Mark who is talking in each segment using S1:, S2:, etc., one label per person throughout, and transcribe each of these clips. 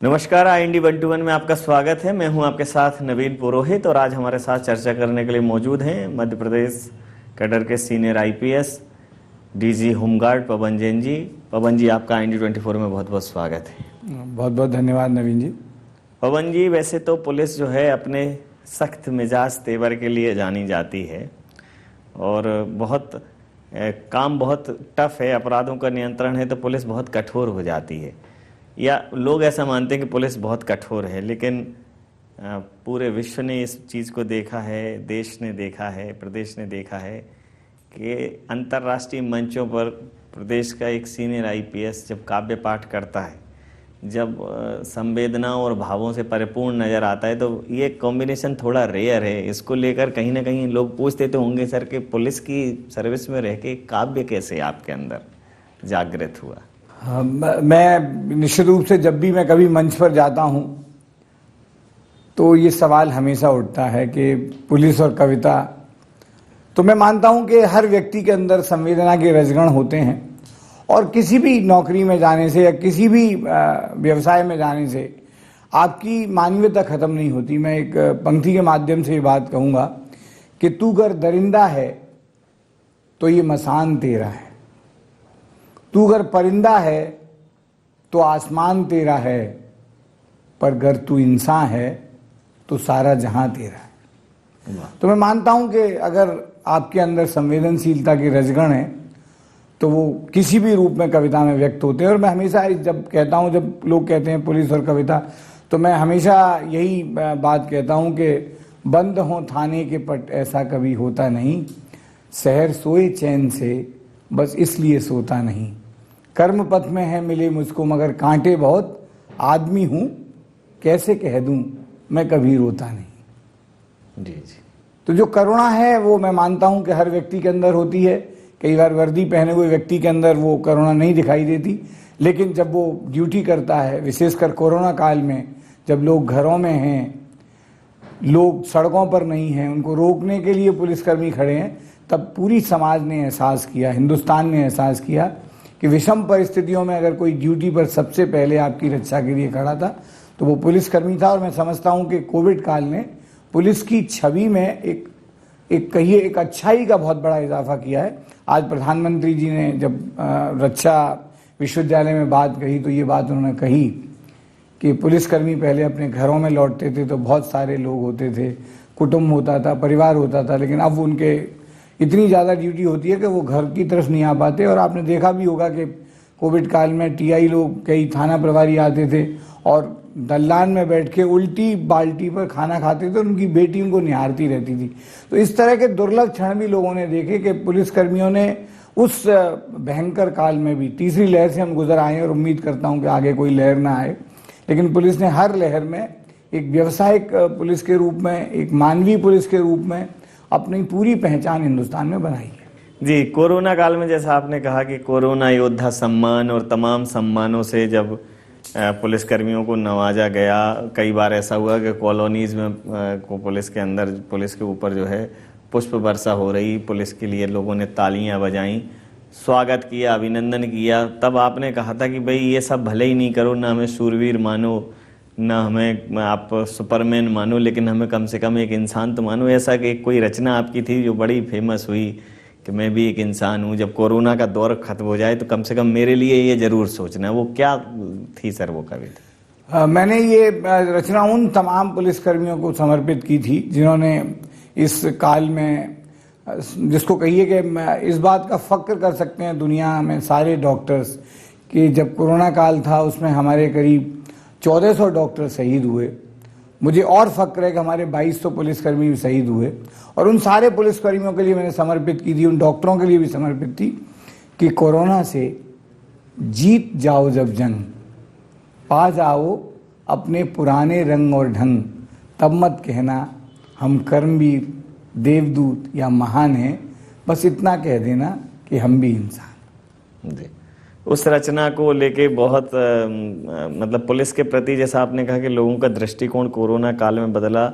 S1: नमस्कार, IND 121 में आपका स्वागत है। मैं हूं आपके साथ नवीन पुरोहित और आज हमारे साथ चर्चा करने के लिए मौजूद हैं मध्य प्रदेश कैडर के सीनियर IPS DG होमगार्ड पवन जैन जी। पवन जी, आपका IND 24 में बहुत बहुत स्वागत है।
S2: बहुत बहुत धन्यवाद नवीन जी।
S1: पवन जी, वैसे तो पुलिस जो है अपने सख्त मिजाज तेवर के लिए जानी जाती है और काम बहुत टफ है। अपराधों का नियंत्रण है तो पुलिस बहुत कठोर हो जाती है, या लोग ऐसा मानते हैं कि पुलिस बहुत कठोर है, लेकिन पूरे विश्व ने इस चीज़ को देखा है, देश ने देखा है, प्रदेश ने देखा है कि अंतर्राष्ट्रीय मंचों पर प्रदेश का एक सीनियर IPS जब काव्य पाठ करता है, जब संवेदना और भावों से परिपूर्ण नज़र आता है, तो ये कॉम्बिनेशन थोड़ा रेयर है। इसको लेकर कहीं ना कहीं लोग पूछते तो होंगे सर कि पुलिस की सर्विस में रह के काव्य कैसे आपके अंदर जागृत हुआ?
S2: मैं निश्चित रूप से जब भी मैं कभी मंच पर जाता हूं तो ये सवाल हमेशा उठता है कि पुलिस और कविता। तो मैं मानता हूं कि हर व्यक्ति के अंदर संवेदना के रजगण होते हैं और किसी भी नौकरी में जाने से या किसी भी व्यवसाय में जाने से आपकी मानवीयता खत्म नहीं होती। मैं एक पंक्ति के माध्यम से ये बात कहूँगा कि तू अगर दरिंदा है तो ये मसान तेरा है, तू अगर परिंदा है तो आसमान तेरा है, पर अगर तू इंसान है तो सारा जहां तेरा है। तो मैं मानता हूं कि अगर आपके अंदर संवेदनशीलता के रजगण है तो वो किसी भी रूप में कविता में व्यक्त होते हैं। और मैं हमेशा जब कहता हूं, जब लोग कहते हैं पुलिस और कविता, तो मैं हमेशा यही बात कहता हूं कि बंद हो थाने के पट ऐसा कभी होता नहीं, शहर सोए चैन से बस इसलिए सोता नहीं, कर्म पथ में है मिले मुझको मगर कांटे बहुत, आदमी हूं कैसे कह दूं मैं कभी रोता नहीं।
S1: जी जी।
S2: तो जो करुणा है वो मैं मानता हूं कि हर व्यक्ति के अंदर होती है। कई बार वर्दी पहने हुए व्यक्ति के अंदर वो करुणा नहीं दिखाई देती, लेकिन जब वो ड्यूटी करता है, विशेषकर कोरोना काल में जब लोग घरों में हैं, लोग सड़कों पर नहीं हैं, उनको रोकने के लिए पुलिसकर्मी खड़े हैं, तब पूरी समाज ने एहसास किया, हिंदुस्तान ने एहसास किया कि विषम परिस्थितियों में अगर कोई ड्यूटी पर सबसे पहले आपकी रक्षा के लिए खड़ा था तो वो पुलिसकर्मी था। और मैं समझता हूं कि कोविड काल ने पुलिस की छवि में एक अच्छाई का बहुत बड़ा इजाफा किया है। आज प्रधानमंत्री जी ने जब रक्षा विश्वविद्यालय में बात कही तो ये बात उन्होंने कही कि पुलिसकर्मी पहले अपने घरों में लौटते थे तो बहुत सारे लोग होते थे, कुटुंब होता था, परिवार होता था, लेकिन अब उनके इतनी ज़्यादा ड्यूटी होती है कि वो घर की तरफ नहीं आ पाते। और आपने देखा भी होगा कि कोविड काल में TI लोग, कई थाना प्रभारी आते थे और दल्लान में बैठ के उल्टी बाल्टी पर खाना खाते थे, उनकी बेटी उनको निहारती रहती थी। तो इस तरह के दुर्लभ क्षण भी लोगों ने देखे कि पुलिसकर्मियों ने उस भयंकर काल में भी, तीसरी लहर से हम गुजर आए और उम्मीद करता हूँ कि आगे कोई लहर ना आए, लेकिन पुलिस ने हर लहर में एक व्यावसायिक पुलिस के रूप में, एक मानवीय पुलिस के रूप में अपनी पूरी पहचान हिंदुस्तान में बनाई है।
S1: जी, कोरोना काल में जैसा आपने कहा कि कोरोना योद्धा सम्मान और तमाम सम्मानों से जब पुलिसकर्मियों को नवाजा गया, कई बार ऐसा हुआ कि कॉलोनीज में को पुलिस के अंदर, पुलिस के ऊपर जो है पुष्प वर्षा हो रही, पुलिस के लिए लोगों ने तालियां बजाईं, स्वागत किया, अभिनंदन किया। तब आपने कहा था कि भाई ये सब भले ही नहीं करो, ना हमें शूरवीर मानो, ना हमें आप सुपरमैन मानो, लेकिन हमें कम से कम एक इंसान तो मानो। ऐसा कि कोई रचना आपकी थी जो बड़ी फेमस हुई कि मैं भी एक इंसान हूँ, जब कोरोना का दौर खत्म हो जाए तो कम से कम मेरे लिए ये जरूर सोचना। वो क्या थी सर वो कविता?
S2: मैंने ये रचना उन तमाम पुलिसकर्मियों को समर्पित की थी जिन्होंने इस काल में, जिसको कहिए कि इस बात का फक्र कर सकते हैं दुनिया में सारे डॉक्टर्स कि जब कोरोना काल था उसमें हमारे करीब 1400 डॉक्टर शहीद हुए। मुझे और फक्र है कि हमारे 2200 पुलिसकर्मी भी शहीद हुए, और उन सारे पुलिसकर्मियों के लिए मैंने समर्पित की थी, उन डॉक्टरों के लिए भी समर्पित थी कि कोरोना से जीत जाओ जब जंग, पा जाओ अपने पुराने रंग और ढंग, तब मत कहना हम कर्मवीर, देवदूत या महान हैं, बस इतना कह देना कि हम भी इंसान।
S1: जी, उस रचना को लेके बहुत मतलब पुलिस के प्रति, जैसा आपने कहा कि लोगों का दृष्टिकोण कोरोना काल में बदला,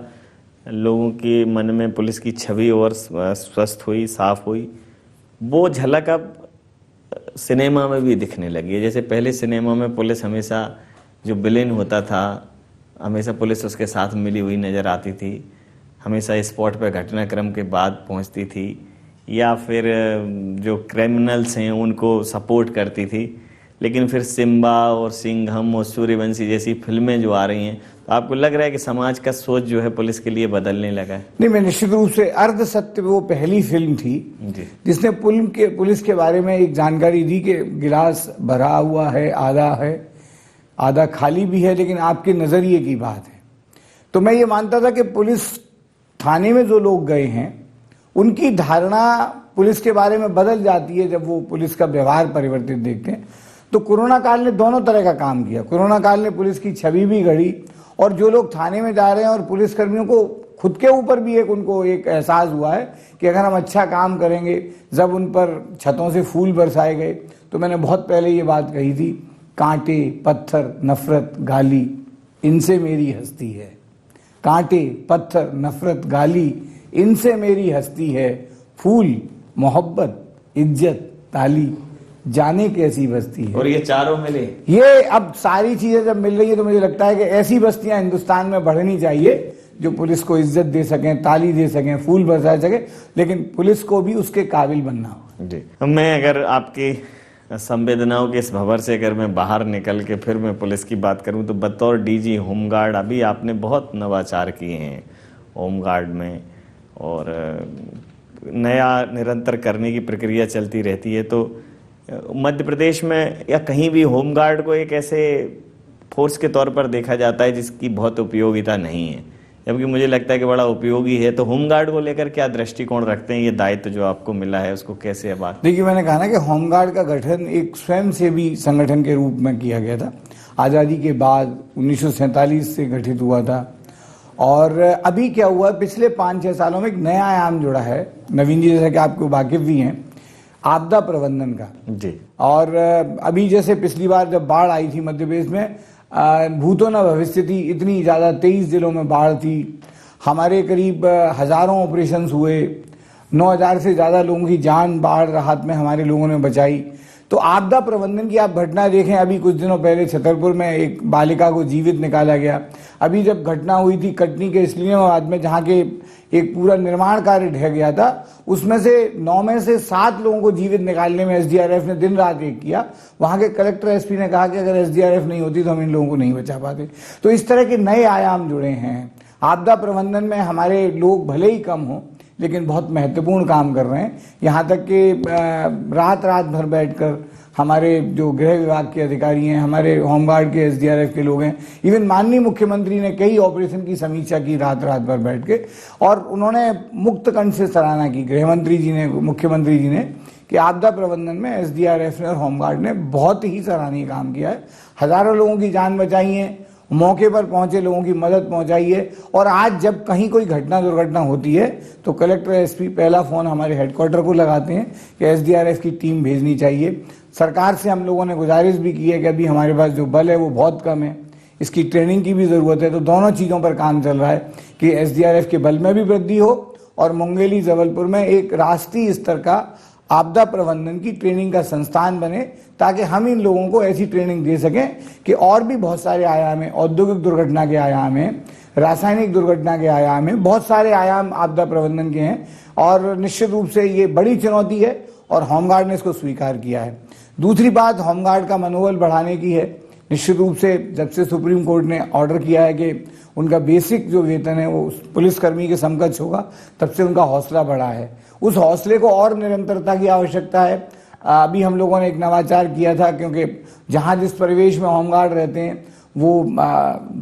S1: लोगों के मन में पुलिस की छवि और स्वस्थ हुई, साफ हुई, वो झलक अब सिनेमा में भी दिखने लगी है। जैसे पहले सिनेमा में पुलिस हमेशा जो विलेन होता था हमेशा पुलिस उसके साथ मिली हुई नज़र आती थी, हमेशा स्पॉट पर घटनाक्रम के बाद पहुंचती थी, या फिर जो क्रिमिनल्स हैं उनको सपोर्ट करती थी। लेकिन फिर सिम्बा और सिंघम और सूर्यवंशी जैसी फिल्में जो आ रही हैं, तो आपको लग रहा है कि समाज का सोच जो है पुलिस के लिए बदलने लगा है?
S2: नहीं, मैं निश्चित रूप से अर्ध सत्य वो पहली फिल्म थी
S1: जी।
S2: जिसने पुलिस के बारे में एक जानकारी दी कि गिलास भरा हुआ है, आधा खाली भी है, लेकिन आपके नजरिए की बात है। तो मैं ये मानता था कि पुलिस थाने में जो लोग गए हैं उनकी धारणा पुलिस के बारे में बदल जाती है जब वो पुलिस का व्यवहार परिवर्तित देखते हैं। तो कोरोना काल ने दोनों तरह का काम किया। कोरोना काल ने पुलिस की छवि भी गढ़ी, और जो लोग थाने में जा रहे हैं और पुलिस कर्मियों को खुद के ऊपर भी उनको एक एहसास हुआ है कि अगर हम अच्छा काम करेंगे, जब उन पर छतों से फूल बरसाए गए, तो मैंने बहुत पहले ये बात कही थी, कांटे, पत्थर, नफरत, गाली, इनसे मेरी हस्ती है। कांटे, पत्थर, नफरत, गाली, इनसे मेरी हस्ती है। फूल, मोहब्बत, इज्जत, ताली, जाने कैसी बस्ती है।
S1: और ये चारों मिले,
S2: ये अब सारी चीजें जब मिल रही है तो मुझे लगता है कि ऐसी बस्तियां हिंदुस्तान में बढ़नी चाहिए जो पुलिस को इज्जत दे सकें, ताली दे सकें, फूल बरसा सकें, लेकिन पुलिस को भी उसके काबिल बनना हो।
S1: जी। मैं अगर आपकी संवेदनाओं के इस भंवर से अगर मैं बाहर निकल के फिर मैं पुलिस की बात करूं, तो बतौर डीजी होमगार्ड अभी आपने बहुत नवाचार किए हैं होमगार्ड में, और नया निरंतर करने की प्रक्रिया चलती रहती है। तो मध्य प्रदेश में या कहीं भी होमगार्ड को एक ऐसे फोर्स के तौर पर देखा जाता है जिसकी बहुत उपयोगिता नहीं है, जबकि मुझे लगता है कि बड़ा उपयोगी है। तो होमगार्ड को लेकर क्या दृष्टिकोण रखते हैं? ये दायित्व जो आपको मिला है उसको कैसे अब
S2: देखिए, मैंने कहा ना कि होमगार्ड का गठन एक स्वयंसेवी संगठन के रूप में किया गया था। आज़ादी के बाद 1947 से गठित हुआ था, और अभी क्या हुआ, पिछले 5-6 सालों में एक नया आयाम जुड़ा है। नवीन जी, जैसा कि आपको वाकिफ भी हैं, आपदा प्रबंधन का।
S1: जी।
S2: और अभी जैसे पिछली बार जब बाढ़ आई थी मध्य प्रदेश में, भूतो न भविष्यति, इतनी ज़्यादा 23 जिलों में बाढ़ थी। हमारे करीब हज़ारों ऑपरेशंस हुए, 9,000 से ज़्यादा लोगों की जान बाढ़ राहत में हमारे लोगों ने बचाई। तो आपदा प्रबंधन की आप घटना देखें, अभी कुछ दिनों पहले छतरपुर में एक बालिका को जीवित निकाला गया। अभी जब घटना हुई थी कटनी के इस्लामाबाद में, जहाँ के एक पूरा निर्माण कार्य ढह गया था, उसमें से 9 में से 7 लोगों को जीवित निकालने में एसडीआरएफ ने दिन रात एक किया। वहाँ के कलेक्टर एसपी ने कहा कि अगर एसडीआरएफ नहीं होती तो हम इन लोगों को नहीं बचा पाते। तो इस तरह के नए आयाम जुड़े हैं। आपदा प्रबंधन में हमारे लोग भले ही कम हों, लेकिन बहुत महत्वपूर्ण काम कर रहे हैं। यहाँ तक कि रात भर बैठकर हमारे जो गृह विभाग के अधिकारी हैं, हमारे होमगार्ड के एसडीआरएफ के लोग हैं, इवन माननीय मुख्यमंत्री ने कई ऑपरेशन की समीक्षा की रात भर बैठ के, और उन्होंने मुक्त कंठ से सराहना की, गृह मंत्री जी ने, मुख्यमंत्री जी ने, कि आपदा प्रबंधन में एसडीआरएफ ने और होमगार्ड ने बहुत ही सराहनीय काम किया है। हजारों लोगों की जान बचाई है, मौके पर पहुंचे लोगों की मदद पहुंचाई है। और आज जब कहीं कोई घटना दुर्घटना होती है तो कलेक्टर एसपी पहला फोन हमारे हेडक्वार्टर को लगाते हैं कि एसडीआरएफ की टीम भेजनी चाहिए। सरकार से हम लोगों ने गुजारिश भी की है कि अभी हमारे पास जो बल है वो बहुत कम है, इसकी ट्रेनिंग की भी ज़रूरत है। तो दोनों चीज़ों पर काम चल रहा है कि एसडीआरएफ के बल में भी वृद्धि हो और मुंगेली जबलपुर में एक राष्ट्रीय स्तर का आपदा प्रबंधन की ट्रेनिंग का संस्थान बने, ताकि हम इन लोगों को ऐसी ट्रेनिंग दे सकें कि और भी बहुत सारे आयाम हैं, औद्योगिक दुर्घटना के आयाम हैं, रासायनिक दुर्घटना के आयाम हैं, बहुत सारे आयाम आपदा प्रबंधन के हैं। और निश्चित रूप से ये बड़ी चुनौती है और होमगार्ड ने इसको स्वीकार किया है। दूसरी बात होमगार्ड का मनोबल बढ़ाने की है। निश्चित रूप से जब से सुप्रीम कोर्ट ने ऑर्डर किया है कि उनका बेसिक जो वेतन है वो पुलिसकर्मी के समकक्ष होगा, तब से उनका हौसला बढ़ा है। उस हौसले को और निरंतरता की आवश्यकता है। अभी हम लोगों ने एक नवाचार किया था, क्योंकि जहाँ जिस परिवेश में होमगार्ड रहते हैं वो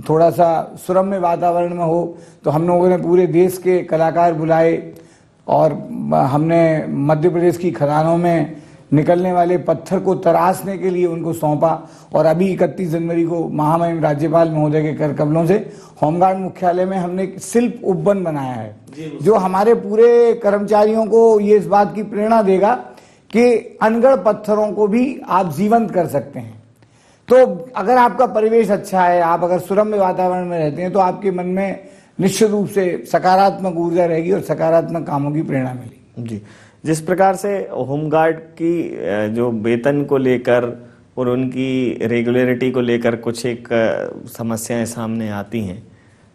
S2: थोड़ा सा सुरम्य वातावरण में हो, तो हम लोगों ने पूरे देश के कलाकार बुलाए और हमने मध्य प्रदेश की खदानों में निकलने वाले पत्थर को तराशने के लिए उनको सौंपा। और अभी 31 जनवरी को महामहिम राज्यपाल महोदय के कर कमलों से होमगार्ड मुख्यालय में हमने एक शिल्प उपवन बनाया है, जो हमारे पूरे कर्मचारियों को ये इस बात की प्रेरणा देगा कि अनगढ़ पत्थरों को भी आप जीवंत कर सकते हैं। तो अगर आपका परिवेश अच्छा है, आप अगर सुरम्य वातावरण में रहते हैं, तो आपके मन में निश्चित रूप से सकारात्मक ऊर्जा रहेगी और सकारात्मक कामों की प्रेरणा मिलेगी।
S1: जी, जिस प्रकार से होमगार्ड की जो वेतन को लेकर और उनकी रेगुलरिटी को लेकर कुछ एक समस्याएं सामने आती हैं।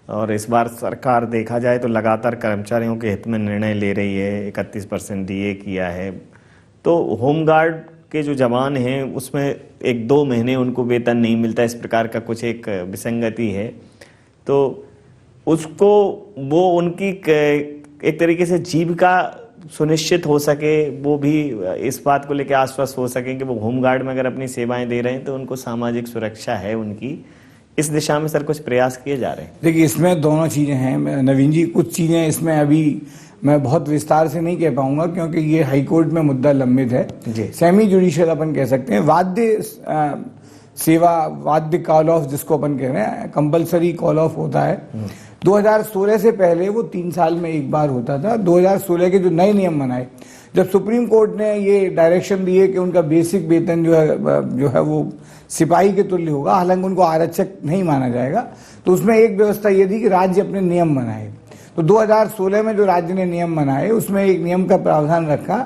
S1: और इस बार सरकार देखा जाए तो लगातार कर्मचारियों के हित में निर्णय ले रही है, 31% डीए किया है। तो होमगार्ड के जो जवान हैं उसमें 1-2 महीने उनको वेतन नहीं मिलता, इस प्रकार का कुछ एक विसंगति है। तो उसको वो उनकी एक तरीके से जीविका सुनिश्चित हो सके, वो भी इस बात को लेकर आश्वस्त हो सकें कि वो होमगार्ड में अगर अपनी सेवाएं दे रहे हैं तो उनको सामाजिक सुरक्षा है उनकी। इस दिशा में सर कुछ प्रयास किए जा रहे हैं?
S2: देखिए, इसमें दोनों चीज़ें हैं नवीन जी। कुछ चीज़ें इसमें अभी मैं बहुत विस्तार से नहीं कह पाऊंगा क्योंकि ये हाईकोर्ट में मुद्दा लंबित है। सेमी जुडिशियल अपन कह सकते हैं। वाद्य सेवा, वाद्य कॉल ऑफ जिसको अपन कह रहे हैं, कंपलसरी कॉल ऑफ होता है। 2016 से पहले वो 3 साल में एक बार होता था। 2016 के जो नए नियम बनाए, जब सुप्रीम कोर्ट ने ये डायरेक्शन दिए कि उनका बेसिक वेतन जो है वो सिपाही के तुल्य होगा, हालांकि उनको आरक्षक नहीं माना जाएगा, तो उसमें एक व्यवस्था ये थी कि राज्य अपने नियम बनाए। तो 2016 में जो राज्य ने नियम बनाए उसमें एक नियम का प्रावधान रखा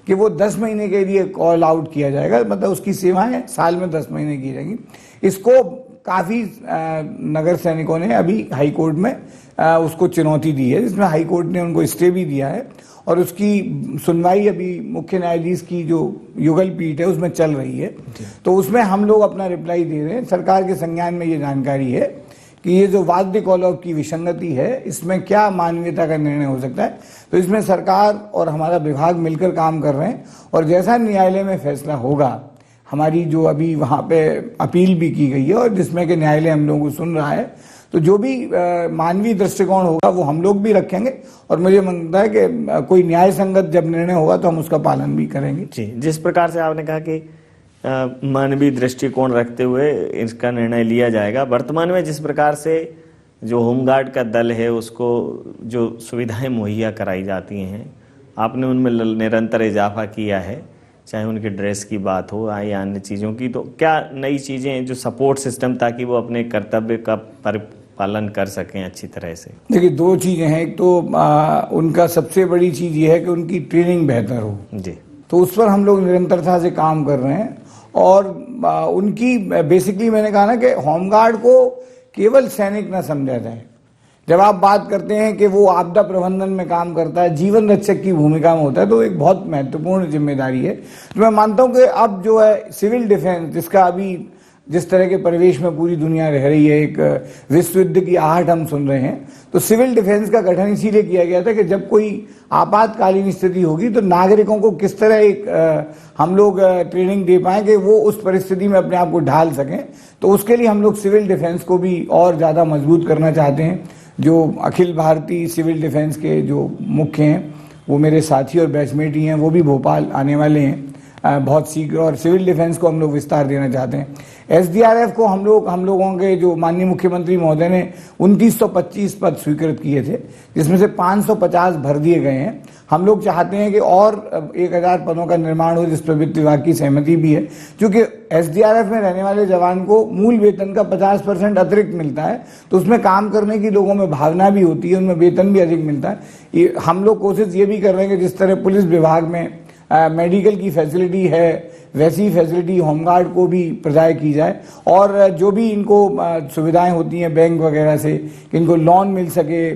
S2: कि वो 10 महीने के लिए कॉल आउट किया जाएगा, मतलब उसकी सेवाएं साल में 10 महीने की जाएंगी। इसको काफ़ी नगर सैनिकों ने अभी हाई कोर्ट में उसको चुनौती दी है, जिसमें हाई कोर्ट ने उनको स्टे भी दिया है और उसकी सुनवाई अभी मुख्य न्यायाधीश की जो युगल पीठ है उसमें चल रही है। तो उसमें हम लोग अपना रिप्लाई दे रहे हैं। सरकार के संज्ञान में ये जानकारी है कि ये जो वाद्य कॉल ऑफ की विसंगति है, इसमें क्या मानवीयता का निर्णय हो सकता है। तो इसमें सरकार और हमारा विभाग मिलकर काम कर रहे हैं और जैसा न्यायालय में फैसला होगा, हमारी जो अभी वहाँ पे अपील भी की गई है और जिसमें कि न्यायालय हम लोगों को सुन रहा है, तो जो भी मानवीय दृष्टिकोण होगा वो हम लोग भी रखेंगे और मुझे मानता है कि कोई न्याय संगत जब निर्णय होगा तो हम उसका पालन भी करेंगे।
S1: जी, जिस प्रकार से आपने कहा कि मानवीय दृष्टिकोण रखते हुए इसका निर्णय लिया जाएगा, वर्तमान में जिस प्रकार से जो होमगार्ड का दल है उसको जो सुविधाएं मुहैया कराई जाती हैं, आपने उनमें निरंतर इजाफा किया है, चाहे उनकी ड्रेस की बात हो या अन्य चीज़ों की। तो क्या नई चीज़ें जो सपोर्ट सिस्टम, ताकि वो अपने कर्तव्य का पालन कर सकें अच्छी तरह से?
S2: देखिए, 2 चीज़ें हैं। एक तो उनका सबसे बड़ी चीज़ ये है कि उनकी ट्रेनिंग बेहतर हो
S1: जी, तो
S2: उस पर हम लोग निरंतरता से काम कर रहे हैं। और उनकी बेसिकली मैंने कहा ना कि होमगार्ड को केवल सैनिक ना समझा जाए। जब आप बात करते हैं कि वो आपदा प्रबंधन में काम करता है, जीवन रक्षक की भूमिका में होता है, तो एक बहुत महत्वपूर्ण जिम्मेदारी है। तो मैं मानता हूं कि अब जो है सिविल डिफेंस, जिसका अभी जिस तरह के परिवेश में पूरी दुनिया रह रही है, एक विश्व युद्ध की आहट हम सुन रहे हैं, तो सिविल डिफेंस का गठन इसीलिए किया गया था कि जब कोई आपातकालीन स्थिति होगी तो नागरिकों को किस तरह एक हम लोग ट्रेनिंग दे पाएं कि वो उस परिस्थिति में अपने आप को ढाल सकें। तो उसके लिए हम लोग सिविल डिफेंस को भी और ज़्यादा मजबूत करना चाहते हैं। जो अखिल भारतीय सिविल डिफेंस के जो मुख्य हैं, वो मेरे साथी और बैचमेट ही हैं, वो भी भोपाल आने वाले हैं बहुत शीघ्र, और सिविल डिफेंस को हम लोग विस्तार देना चाहते हैं। एसडीआरएफ को हम लोगों के जो माननीय मुख्यमंत्री महोदय ने 2925 पद स्वीकृत किए थे, जिसमें से 550 भर दिए गए हैं। हम लोग चाहते हैं कि और 1000 पदों का निर्माण हो, जिस पर वित्त विभाग की सहमति भी है, क्योंकि एसडीआरएफ में रहने वाले जवान को मूल वेतन का 50% अतिरिक्त मिलता है, तो उसमें काम करने की लोगों में भावना भी होती है, उनमें वेतन भी अधिक मिलता है। हम लोग कोशिश ये भी कर रहे हैं कि जिस तरह पुलिस विभाग में मेडिकल की फैसिलिटी है, वैसी फैसिलिटी होमगार्ड को भी प्रदान की जाए, और जो भी इनको सुविधाएं होती हैं बैंक वगैरह से, कि इनको लोन मिल सके,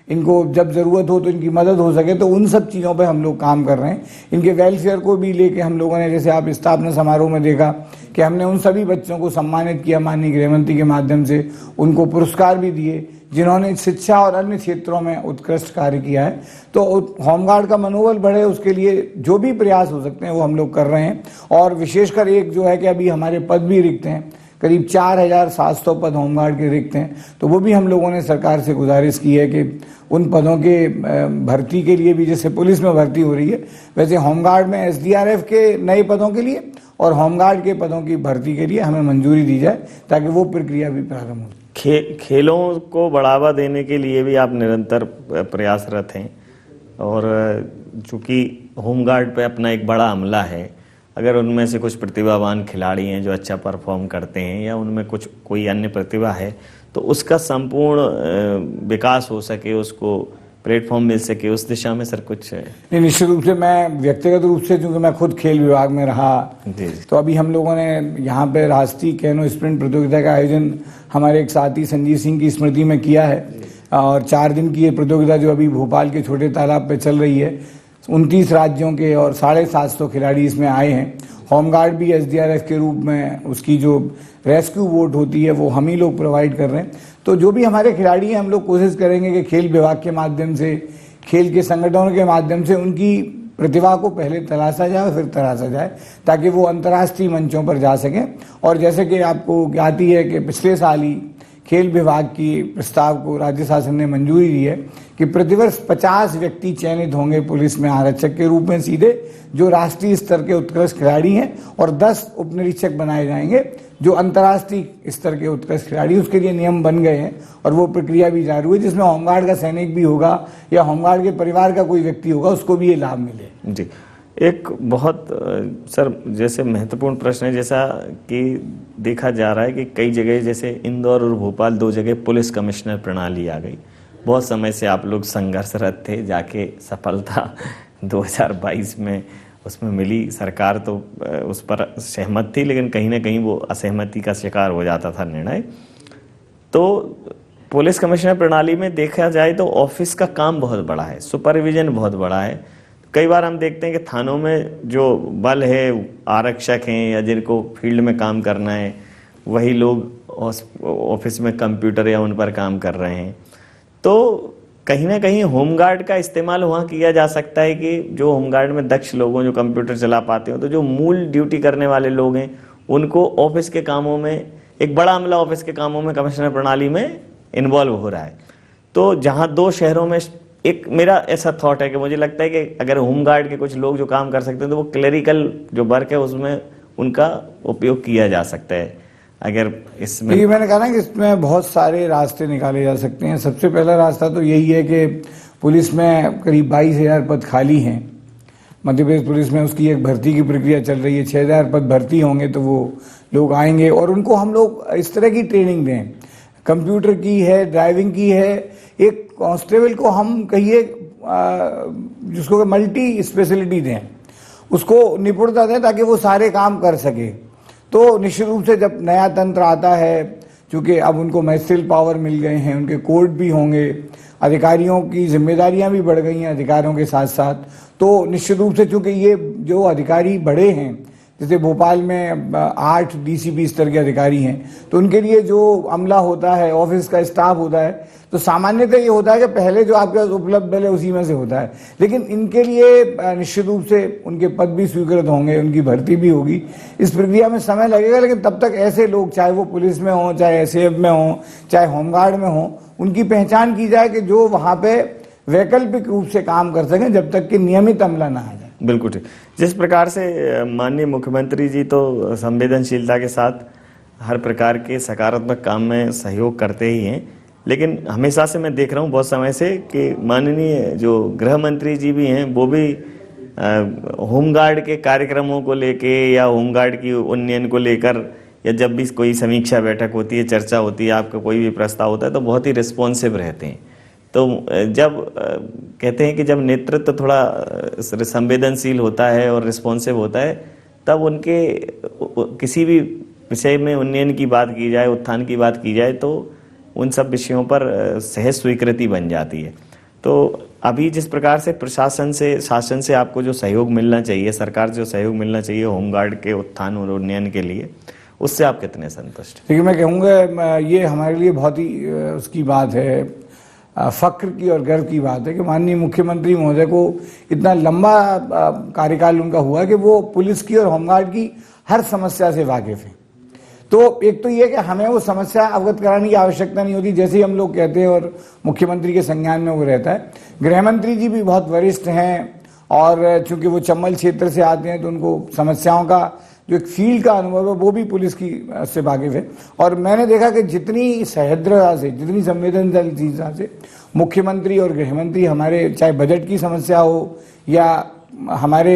S2: इनको जब ज़रूरत हो तो इनकी मदद हो सके, तो उन सब चीज़ों पे हम लोग काम कर रहे हैं। इनके वेलफेयर को भी लेके हम लोगों ने, जैसे आप स्थापना समारोह में देखा कि हमने उन सभी बच्चों को सम्मानित किया माननीय गृहमंत्री के माध्यम से, उनको पुरस्कार भी दिए जिन्होंने शिक्षा और अन्य क्षेत्रों में उत्कृष्ट कार्य किया है। तो होमगार्ड का मनोबल बढ़े, उसके लिए जो भी प्रयास हो सकते हैं वो हम लोग कर रहे हैं। और विशेषकर एक जो है कि अभी हमारे पद भी रिक्त हैं, करीब 4700 पद होमगार्ड के रिक्त हैं, तो वो भी हम लोगों ने सरकार से गुजारिश की है कि उन पदों के भर्ती के लिए भी, जैसे पुलिस में भर्ती हो रही है, वैसे होमगार्ड में एसडीआरएफ के नए पदों के लिए और होमगार्ड के पदों की भर्ती के लिए हमें मंजूरी दी जाए, ताकि वो प्रक्रिया भी प्रारंभ हो।
S1: खेलों को बढ़ावा देने के लिए भी आप निरंतर प्रयासरत हैं, और चूँकि होमगार्ड पे अपना एक बड़ा अमला है, अगर उनमें से कुछ प्रतिभावान खिलाड़ी हैं जो अच्छा परफॉर्म करते हैं, या उनमें कोई अन्य प्रतिभा है, तो उसका संपूर्ण विकास हो सके, उसको प्लेटफॉर्म मिल सके, उस दिशा में सर कुछ है?
S2: नहीं, निश्चित रूप से मैं व्यक्तिगत रूप से, क्योंकि मैं खुद खेल विभाग में रहा,
S1: जी।
S2: तो अभी हम लोगों ने यहाँ पे राष्ट्रीय कैनो स्प्रिंट प्रतियोगिता का आयोजन हमारे एक साथी संजीव सिंह की स्मृति में किया है। और 4 दिन की ये प्रतियोगिता जो अभी भोपाल के छोटे तालाब पे चल रही है, 29 राज्यों के और 750 खिलाड़ी इसमें आए हैं। होमगार्ड भी SDRF के रूप में उसकी जो रेस्क्यू बोट होती है वो हम ही लोग प्रोवाइड कर रहे हैं। तो जो भी हमारे खिलाड़ी हैं, हम लोग कोशिश करेंगे कि खेल विभाग के माध्यम से, खेल के संगठनों के माध्यम से उनकी प्रतिभा को पहले तलाशा जाए और फिर तराशा जाए, ताकि वो अंतर्राष्ट्रीय मंचों पर जा सकें। और जैसे कि आपको ज्ञात ही है कि पिछले साल ही खेल विभाग की प्रस्ताव को राज्य शासन ने मंजूरी दी है कि प्रतिवर्ष 50 व्यक्ति चयनित होंगे पुलिस में आरक्षक के रूप में सीधे, जो राष्ट्रीय स्तर के उत्कृष्ट खिलाड़ी हैं, और 10 उपनिरीक्षक बनाए जाएंगे जो अंतर्राष्ट्रीय स्तर के उत्कृष्ट खिलाड़ी। उसके लिए नियम बन गए हैं और वो प्रक्रिया भी जारी है, जिसमें होमगार्ड का सैनिक भी होगा या होमगार्ड के परिवार का कोई व्यक्ति होगा, उसको भी ये लाभ मिले।
S1: जी, एक बहुत सर जैसे महत्वपूर्ण प्रश्न है, जैसा कि देखा जा रहा है कि कई जगह जैसे इंदौर और भोपाल 2 जगह पुलिस कमिश्नर प्रणाली आ गई। बहुत समय से आप लोग संघर्षरत थे, जाके सफलता 2022 में उसमें मिली। सरकार तो उस पर सहमत थी, लेकिन कहीं ना कहीं वो असहमति का शिकार हो जाता था निर्णय। तो पुलिस कमिश्नर प्रणाली में देखा जाए तो ऑफिस का काम बहुत बड़ा है, सुपरविजन बहुत बड़ा है। कई बार हम देखते हैं कि थानों में जो बल है, आरक्षक हैं या जिनको फील्ड में काम करना है, वही लोग ऑफिस में कंप्यूटर या उन पर काम कर रहे हैं। तो कहीं ना कहीं होमगार्ड का इस्तेमाल वहाँ किया जा सकता है कि जो होमगार्ड में दक्ष लोग हों, जो कंप्यूटर चला पाते हो, तो जो मूल ड्यूटी करने वाले लोग हैं उनको ऑफिस के कामों में, एक बड़ा अमला ऑफिस के कामों में कमिश्नर प्रणाली में इन्वॉल्व हो रहा है। तो जहाँ 2 शहरों में, एक मेरा ऐसा थॉट है कि मुझे लगता है कि अगर होमगार्ड के कुछ लोग जो काम कर सकते हैं तो वो क्लरिकल जो वर्क है उसमें उनका उपयोग किया जा सकता है। अगर इसमें,
S2: ये मैंने कहा ना कि इसमें बहुत सारे रास्ते निकाले जा सकते हैं। सबसे पहला रास्ता तो यही है कि पुलिस में करीब 22,000 पद खाली हैं मध्य प्रदेश पुलिस में, उसकी एक भर्ती की प्रक्रिया चल रही है। 6,000 पद भर्ती होंगे तो वो लोग आएंगे और उनको हम लोग इस तरह की ट्रेनिंग दें, कंप्यूटर की है, ड्राइविंग की है। एक कांस्टेबल को हम कहिए जिसको मल्टी स्पेशलिटी दें, उसको निपुणता दें ताकि वो सारे काम कर सके। तो निश्चित रूप से जब नया तंत्र आता है, क्योंकि अब उनको मैजिस्ट्रेट पावर मिल गए हैं, उनके कोर्ट भी होंगे, अधिकारियों की जिम्मेदारियां भी बढ़ गई हैं अधिकारियों के साथ साथ, तो निश्चित रूप से चूंकि ये जो अधिकारी बड़े हैं, जैसे भोपाल में 8 DCP स्तर के अधिकारी हैं, तो उनके लिए जो अमला होता है, ऑफिस का स्टाफ होता है, तो सामान्यतः ये होता है कि पहले जो आपके पास उपलब्ध है उसी में से होता है। लेकिन इनके लिए निश्चित रूप से उनके पद भी स्वीकृत होंगे, उनकी भर्ती भी होगी। इस प्रक्रिया में समय लगेगा, लेकिन तब तक ऐसे लोग, चाहे वो पुलिस में हों, चाहे SAF में हों, चाहे होमगार्ड में हों, उनकी पहचान की जाए कि जो वहाँ पे वैकल्पिक रूप से काम कर सकें जब तक कि नियमित अमला ना आ जाए।
S1: बिल्कुल ठीक। जिस प्रकार से माननीय मुख्यमंत्री जी तो संवेदनशीलता के साथ हर प्रकार के सकारात्मक काम में सहयोग करते ही हैं, लेकिन हमेशा से मैं देख रहा हूँ बहुत समय से कि माननीय जो गृह मंत्री जी भी हैं वो भी होमगार्ड के कार्यक्रमों को लेके या होमगार्ड की उन्नयन को लेकर, या जब भी कोई समीक्षा बैठक होती है, चर्चा होती है, आपका कोई भी प्रस्ताव होता है, तो बहुत ही रिस्पॉन्सिव रहते हैं। तो जब कहते हैं कि जब नेतृत्व थोड़ा संवेदनशील होता है और रिस्पॉन्सिव होता है, तब उनके किसी भी विषय में उन्नयन की बात की जाए, उत्थान की बात की जाए, तो उन सब विषयों पर सहज स्वीकृति बन जाती है। तो अभी जिस प्रकार से प्रशासन से, शासन से आपको जो सहयोग मिलना चाहिए, सरकार से जो सहयोग मिलना चाहिए होमगार्ड के उत्थान और उन्नयन के लिए, उससे आप कितने संतुष्ट हैं?
S2: देखिए, मैं कहूँगा ये हमारे लिए बहुत ही उसकी बात है, फक्र की और गर्व की बात है कि माननीय मुख्यमंत्री महोदय को इतना लंबा कार्यकाल उनका हुआ कि वो पुलिस की और होमगार्ड की हर समस्या से वाकिफ हैं। तो एक तो ये कि हमें वो समस्या अवगत कराने की आवश्यकता नहीं होती, जैसे ही हम लोग कहते हैं और मुख्यमंत्री के संज्ञान में वो रहता है। गृह मंत्री जी भी बहुत वरिष्ठ हैं और चूंकि वो चंबल क्षेत्र से आते हैं तो उनको समस्याओं का जो एक फील्ड का अनुभव है वो भी पुलिस की से वाकिफ है। और मैंने देखा कि जितनी सह्रदता से, जितनी संवेदनशीलता से मुख्यमंत्री और गृह मंत्री हमारे, चाहे बजट की समस्या हो या हमारे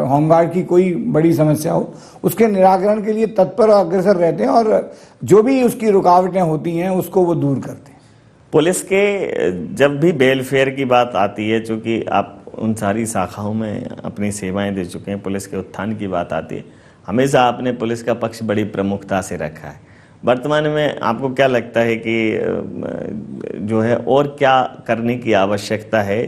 S2: होमगार्ड की कोई बड़ी समस्या हो, उसके निराकरण के लिए तत्पर और अग्रसर रहते हैं और जो भी उसकी रुकावटें होती हैं उसको वो दूर करते हैं।
S1: पुलिस के जब भी वेलफेयर की बात आती है, चूंकि आप उन सारी शाखाओं में अपनी सेवाएं दे चुके हैं, पुलिस के उत्थान की बात आती है, हमेशा आपने पुलिस का पक्ष बड़ी प्रमुखता से रखा है। वर्तमान में आपको क्या लगता है कि जो है और क्या करने की आवश्यकता है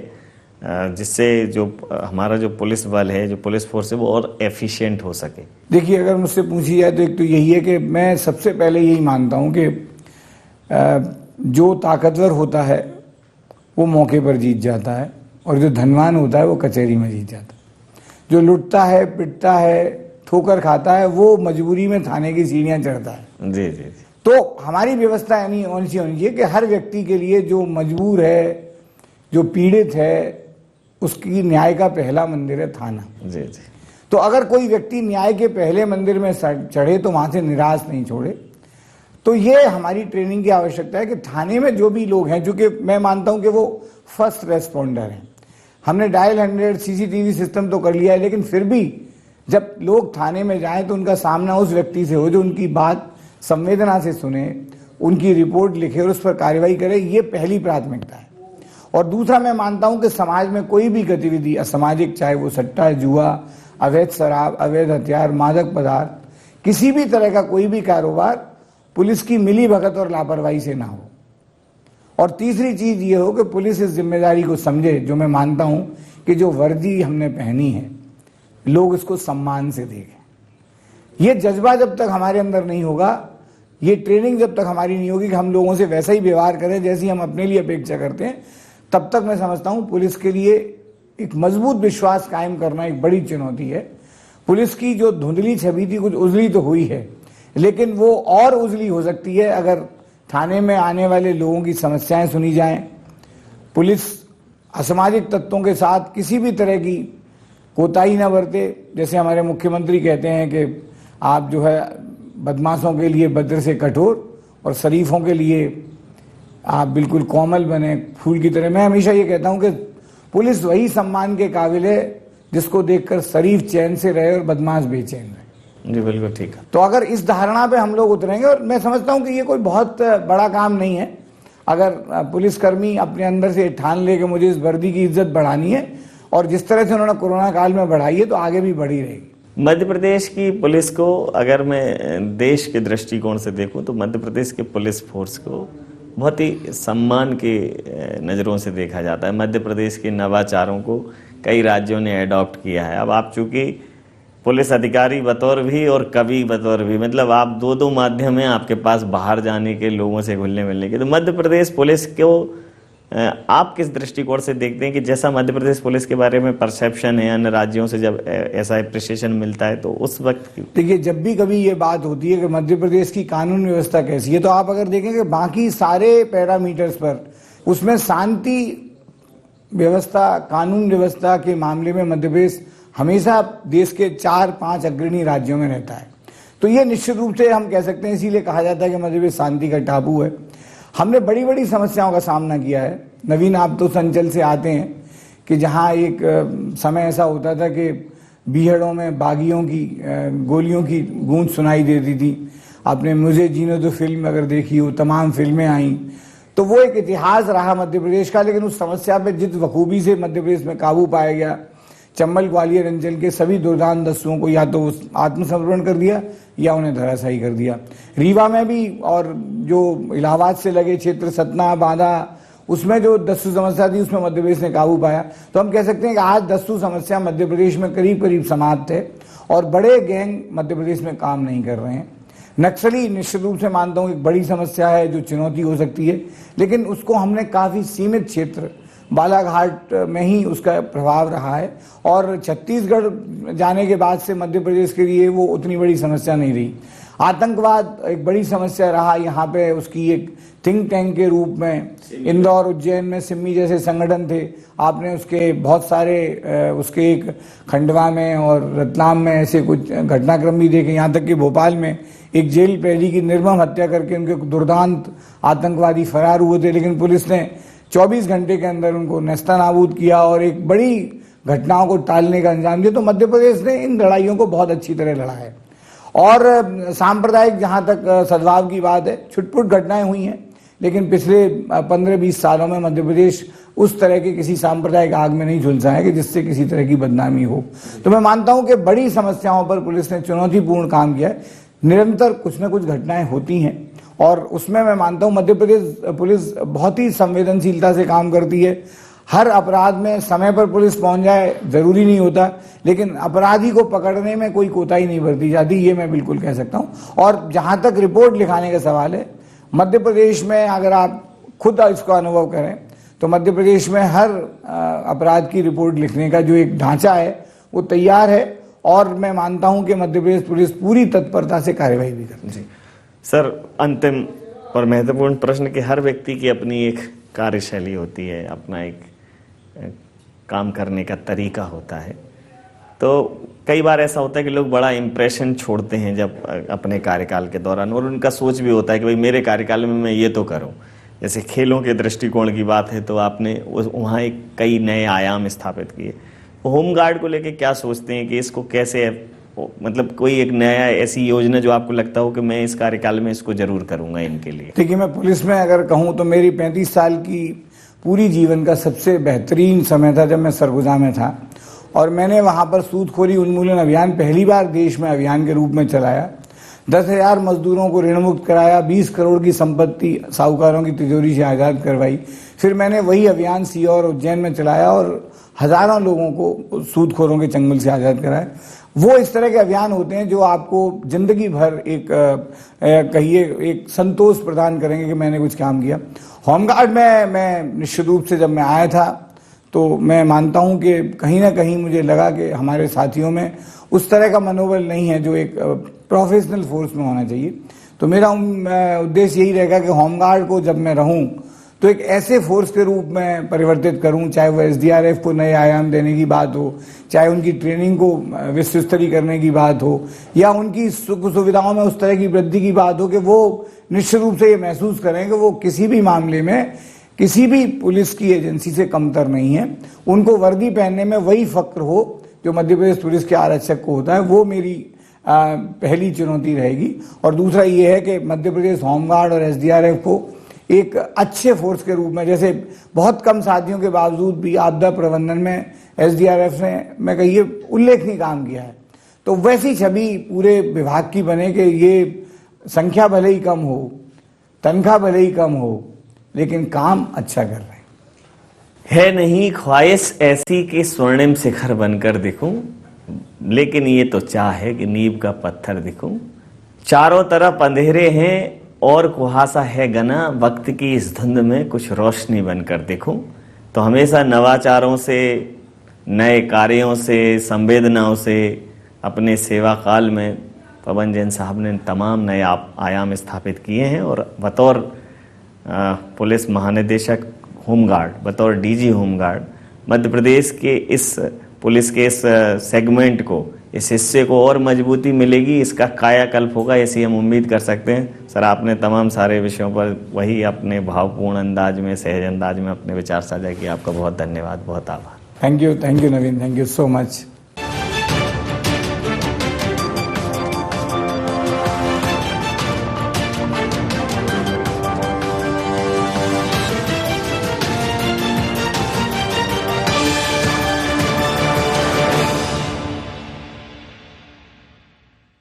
S1: जिससे जो हमारा जो पुलिस बल है, जो पुलिस फोर्स है, वो और एफिशिएंट हो सके?
S2: देखिए, अगर मुझसे पूछी जाए तो एक तो यही है कि मैं सबसे पहले यही मानता हूं कि जो ताकतवर होता है वो मौके पर जीत जाता है, और जो धनवान होता है वो कचहरी में जीत जाता है। जो लुटता है, पिटता है, ठोकर खाता है, वो मजबूरी में थाने की सीढ़ियां चढ़ता है।
S1: जी जी जी।
S2: तो हमारी व्यवस्था यानी होनी चाहिए कि हर व्यक्ति के लिए जो मजबूर है, जो पीड़ित है, उसकी न्याय का पहला मंदिर है थाना।
S1: जी जी।
S2: तो अगर कोई व्यक्ति न्याय के पहले मंदिर में चढ़े तो वहां से निराश नहीं छोड़े। तो ये हमारी ट्रेनिंग की आवश्यकता है कि थाने में जो भी लोग हैं, चूंकि मैं मानता हूं कि वो फर्स्ट रेस्पॉन्डर हैं, हमने डायल 100 सीसीटीवी सिस्टम तो कर लिया है, लेकिन फिर भी जब लोग थाने में जाएं तो उनका सामना उस व्यक्ति से हो जो उनकी बात संवेदना से सुने, उनकी रिपोर्ट लिखे और उस पर कार्रवाई करे। ये पहली प्राथमिकता है। और दूसरा, मैं मानता हूं कि समाज में कोई भी गतिविधि असामाजिक, चाहे वो सट्टा, जुआ, अवैध शराब, अवैध हथियार, मादक पदार्थ, किसी भी तरह का कोई भी कारोबार पुलिस की मिली भगत और लापरवाही से ना हो। और तीसरी चीज ये हो कि पुलिस इस जिम्मेदारी को समझे, जो मैं मानता हूं कि जो वर्दी हमने पहनी है लोग इसको सम्मान से देखें। ये जज्बा जब तक हमारे अंदर नहीं होगा, ये ट्रेनिंग जब तक हमारी नहीं होगी कि हम लोगों से वैसा ही व्यवहार करें जैसी हम अपने लिए अपेक्षा करते हैं, तब तक मैं समझता हूं पुलिस के लिए एक मजबूत विश्वास कायम करना एक बड़ी चुनौती है। पुलिस की जो धुंधली छवि थी, कुछ उजली तो हुई है, लेकिन वो और उजली हो सकती है अगर थाने में आने वाले लोगों की समस्याएं सुनी जाएं। पुलिस असामाजिक तत्वों के साथ किसी भी तरह की कोताही न बरते। जैसे हमारे मुख्यमंत्री कहते हैं कि आप जो है बदमाशों के लिए भद्र से कठोर और शरीफों के लिए आप बिल्कुल कोमल बने, फूल की तरह। मैं हमेशा ये कहता हूं कि पुलिस वही सम्मान के काबिल है जिसको देखकर शरीफ चैन से रहे और बदमाश बेचैन रहे।
S1: जी बिल्कुल ठीक है।
S2: तो अगर इस धारणा पे हम लोग उतरेंगे, और मैं समझता हूं कि ये कोई बहुत बड़ा काम नहीं है, अगर पुलिसकर्मी अपने अंदर से ठान ले कि मुझे इस वर्दी की इज्जत बढ़ानी है, और जिस तरह से उन्होंने कोरोना काल में बढ़ाई है तो आगे भी बढ़ी रहेगी।
S1: मध्य प्रदेश की पुलिस को अगर मैं देश के दृष्टिकोण से देखूं तो मध्य प्रदेश के पुलिस फोर्स को बहुत ही सम्मान के नज़रों से देखा जाता है। मध्य प्रदेश के नवाचारों को कई राज्यों ने अडॉप्ट किया है। अब आप चूंकि पुलिस अधिकारी बतौर भी और कवि बतौर भी, मतलब आप दो माध्यम हैं आपके पास बाहर जाने के, लोगों से घुलने मिलने के। तो मध्य प्रदेश पुलिस को आप किस दृष्टिकोण से देखते हैं कि जैसा मध्य प्रदेश पुलिस के बारे में परसेप्शन है, अन्य राज्यों से जब ऐसा अप्रिसिएशन मिलता है तो उस वक्त? देखिए,
S2: जब भी कभी ये बात होती है कि मध्य प्रदेश की कानून व्यवस्था कैसी है, तो आप अगर देखेंगे बाकी सारे पैरामीटर्स पर, उसमें शांति व्यवस्था, कानून व्यवस्था के मामले में मध्य प्रदेश हमेशा देश के 4-5 अग्रणी राज्यों में रहता है। तो ये निश्चित रूप से हम कह सकते हैं, इसीलिए कहा जाता है कि मध्य प्रदेश शांति का टापू है। हमने बड़ी बड़ी समस्याओं का सामना किया है। नवीन, आप तो संचल से आते हैं कि जहां एक समय ऐसा होता था कि बीहड़ों में बागियों की गोलियों की गूंज सुनाई देती थी। आपने मुझे जीने दो फिल्म अगर देखी हो, तमाम फिल्में आई, तो वो एक इतिहास रहा मध्य प्रदेश का। लेकिन उस समस्या पे जिस बखूबी से मध्य प्रदेश में काबू पाया गया, चंबल, ग्वालियर अंचल के सभी दुर्दांत दस्युओं को या तो आत्मसमर्पण कर दिया या उन्हें धराशायी कर दिया। रीवा में भी, और जो इलाहाबाद से लगे क्षेत्र सतना, बांदा, उसमें जो दस्यु समस्या थी उसमें मध्य प्रदेश ने काबू पाया। तो हम कह सकते हैं कि आज दस्यु समस्या मध्य प्रदेश में करीब करीब समाप्त है और बड़े गैंग मध्य प्रदेश में काम नहीं कर रहे हैं। नक्सली निश्चित रूप से मानता हूँ एक बड़ी समस्या है जो चुनौती हो सकती है, लेकिन उसको हमने काफ़ी सीमित क्षेत्र बालाघाट में ही उसका प्रभाव रहा है, और छत्तीसगढ़ जाने के बाद से मध्य प्रदेश के लिए वो उतनी बड़ी समस्या नहीं रही। आतंकवाद एक बड़ी समस्या रहा यहाँ पे, उसकी एक थिंक टैंक के रूप में इंदौर, उज्जैन में सिम्मी जैसे संगठन थे। आपने उसके बहुत सारे उसके एक खंडवा में और रतलाम में ऐसे कुछ घटनाक्रम भी देखे। यहाँ तक कि भोपाल में एक जेल प्रहरी की निर्मम हत्या करके उनके दुर्दांत आतंकवादी फरार हुए थे, लेकिन पुलिस ने 24 घंटे के अंदर उनको नेस्तनाबूद किया और एक बड़ी घटनाओं को टालने का अंजाम दिया। तो मध्य प्रदेश ने इन लड़ाइयों को बहुत अच्छी तरह लड़ा है। और सांप्रदायिक जहाँ तक सद्भाव की बात है, छुटपुट घटनाएं हुई हैं, लेकिन पिछले 15-20 सालों में मध्य प्रदेश उस तरह के किसी सांप्रदायिक आग में नहीं झुलसा है कि जिससे किसी तरह की बदनामी हो। तो मैं मानता हूं कि बड़ी समस्याओं पर पुलिस ने चुनौतीपूर्ण काम किया है। निरंतर कुछ न कुछ घटनाएं होती हैं और उसमें मैं मानता हूं मध्य प्रदेश पुलिस बहुत ही संवेदनशीलता से काम करती है। हर अपराध में समय पर पुलिस पहुंच जाए जरूरी नहीं होता, लेकिन अपराधी को पकड़ने में कोई कोताही नहीं बरती जाती, ये मैं बिल्कुल कह सकता हूं। और जहां तक रिपोर्ट लिखाने का सवाल है, मध्य प्रदेश में अगर आप खुद इसको अनुभव करें तो मध्य प्रदेश में हर अपराध की रिपोर्ट लिखने का जो एक ढांचा है वो तैयार है और मैं मानता हूं कि मध्य प्रदेश पुलिस पूरी तत्परता से कार्यवाही भी करती है।
S1: सर, अंतिम और महत्वपूर्ण प्रश्न कि हर व्यक्ति की अपनी एक कार्यशैली होती है, अपना एक काम करने का तरीका होता है। तो कई बार ऐसा होता है कि लोग बड़ा इम्प्रेशन छोड़ते हैं जब अपने कार्यकाल के दौरान, और उनका सोच भी होता है कि भाई मेरे कार्यकाल में मैं ये तो करूं। जैसे खेलों के दृष्टिकोण की बात है तो आपने वहाँ एक कई नए आयाम स्थापित किए। होमगार्ड को लेके क्या सोचते हैं कि इसको कैसे, मतलब कोई एक नया ऐसी योजना जो आपको लगता हो कि मैं इस कार्यकाल में इसको जरूर करूंगा इनके लिए?
S2: देखिए, मैं पुलिस में अगर कहूँ तो मेरी 35 साल की पूरी जीवन का सबसे बेहतरीन समय था जब मैं सरगुजा में था और मैंने वहाँ पर सूदखोरी उन्मूलन अभियान पहली बार देश में अभियान के रूप में चलाया। 10,000 मजदूरों को ऋण मुक्त कराया, 20 करोड़ की संपत्ति साहूकारों की तिजोरी से आज़ाद करवाई। फिर मैंने वही अभियान सीहोर और उज्जैन में चलाया और हजारों लोगों को सूदखोरों के चंगुल से आज़ाद कराया। वो इस तरह के अभियान होते हैं जो आपको जिंदगी भर एक कहिए एक संतोष प्रदान करेंगे कि मैंने कुछ काम किया। होमगार्ड में मैं निश्चित रूप से जब मैं आया था तो मैं मानता हूं कि कहीं ना कहीं मुझे लगा कि हमारे साथियों में उस तरह का मनोबल नहीं है जो एक प्रोफेशनल फोर्स में होना चाहिए। तो मेरा उद्देश्य यही रहेगा कि होमगार्ड को जब मैं रहूं तो एक ऐसे फोर्स के रूप में परिवर्तित करूं, चाहे वो एसडीआरएफ को नए आयाम देने की बात हो, चाहे उनकी ट्रेनिंग को विश्व स्तरीय करने की बात हो, या उनकी सुख सुविधाओं में उस तरह की वृद्धि की बात हो कि वो निश्चित रूप से ये महसूस करें कि वो किसी भी मामले में किसी भी पुलिस की एजेंसी से कमतर नहीं है। उनको वर्दी पहनने में वही फक्र हो जो मध्य प्रदेश पुलिस के आरक्षक को होता है। वो मेरी पहली चुनौती रहेगी। और दूसरा ये है कि मध्य प्रदेश होमगार्ड और एसडीआरएफ को एक अच्छे फोर्स के रूप में, जैसे बहुत कम साथियों के बावजूद भी आपदा प्रबंधन में एसडीआरएफ ने मैं कहिए उल्लेखनीय काम किया है, तो वैसी छवि पूरे विभाग की बने कि ये संख्या भले ही कम हो, तनख्वाह भले ही कम हो, लेकिन काम अच्छा कर रहे हैं।
S1: है नहीं ख्वाहिश ऐसी कि स्वर्णिम शिखर बनकर दिखूं, लेकिन ये तो चाह है कि नींव का पत्थर दिखूं। चारों तरफ अंधेरे हैं और कुहासा है घना, वक्त की इस धुंध में कुछ रोशनी बनकर दिखूं। तो हमेशा नवाचारों से, नए कार्यों से, संवेदनाओं से अपने सेवा काल में पवन जैन साहब ने तमाम नए आयाम स्थापित किए हैं और बतौर पुलिस महानिदेशक होमगार्ड, बतौर डीजी होमगार्ड, मध्य प्रदेश के इस पुलिस के इस सेगमेंट को, इस हिस्से को और मजबूती मिलेगी, इसका कायाकल्प होगा, ऐसी हम उम्मीद कर सकते हैं। सर, आपने तमाम सारे विषयों पर वही अपने भावपूर्ण अंदाज में, सहज अंदाज में अपने विचार साझा किए। आपका बहुत धन्यवाद, बहुत आभार।
S2: Thank you Naveen, thank you so much.